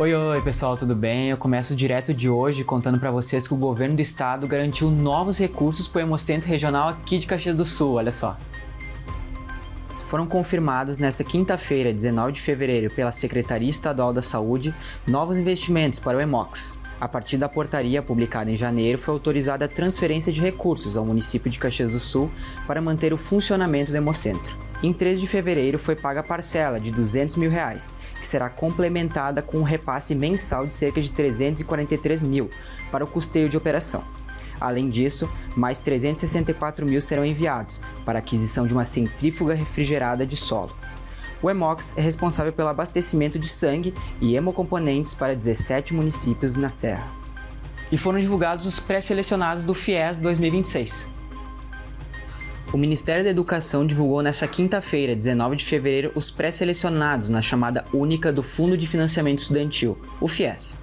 Oi pessoal, tudo bem? Eu começo direto de hoje contando para vocês que o governo do estado garantiu novos recursos para o Hemocentro Regional aqui de Caxias do Sul, olha só. Foram confirmados nesta quinta-feira, 19 de fevereiro, pela Secretaria Estadual da Saúde, novos investimentos para o Hemox. A partir da portaria publicada em janeiro, foi autorizada a transferência de recursos ao município de Caxias do Sul para manter o funcionamento do Hemocentro. Em 3 de fevereiro foi paga a parcela de R$ 200 mil, que será complementada com um repasse mensal de cerca de 343 mil para o custeio de operação. Além disso, mais 364 mil serão enviados para a aquisição de uma centrífuga refrigerada de solo. O Hemox é responsável pelo abastecimento de sangue e hemocomponentes para 17 municípios na Serra. E foram divulgados os pré-selecionados do FIES 2026. O Ministério da Educação divulgou nesta quinta-feira, 19 de fevereiro, os pré-selecionados na chamada única do Fundo de Financiamento Estudantil, o FIES.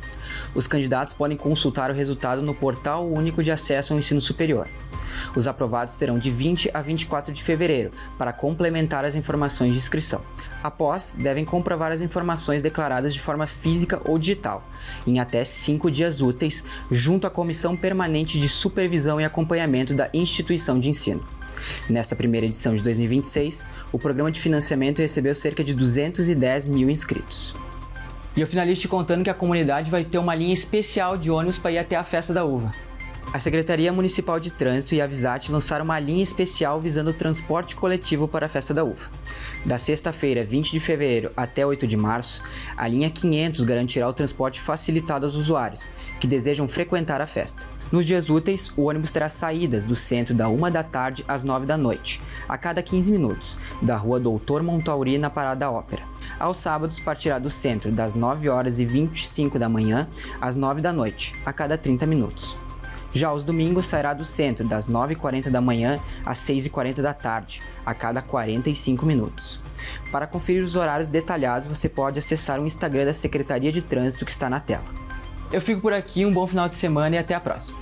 Os candidatos podem consultar o resultado no Portal Único de Acesso ao Ensino Superior. Os aprovados terão de 20 a 24 de fevereiro para complementar as informações de inscrição. Após, devem comprovar as informações declaradas de forma física ou digital, em até 5 dias úteis, junto à Comissão Permanente de Supervisão e Acompanhamento da Instituição de Ensino. Nesta primeira edição de 2026, o programa de financiamento recebeu cerca de 210 mil inscritos. E eu finalizo te contando que a comunidade vai ter uma linha especial de ônibus para ir até a Festa da Uva. A Secretaria Municipal de Trânsito e a Visat lançaram uma linha especial visando o transporte coletivo para a Festa da Uva. Da sexta-feira, 20 de fevereiro, até 8 de março, a linha 500 garantirá o transporte facilitado aos usuários que desejam frequentar a festa. Nos dias úteis, o ônibus terá saídas do centro da 1 da tarde às 9 da noite, a cada 15 minutos, da rua Doutor Montauri na Parada Ópera. Aos sábados, partirá do centro das 9 horas e 25 da manhã às 9 da noite, a cada 30 minutos. Já aos domingos, sairá do centro das 9h40 da manhã às 6h40 da tarde, a cada 45 minutos. Para conferir os horários detalhados, você pode acessar o Instagram da Secretaria de Trânsito que está na tela. Eu fico por aqui, um bom final de semana e até a próxima!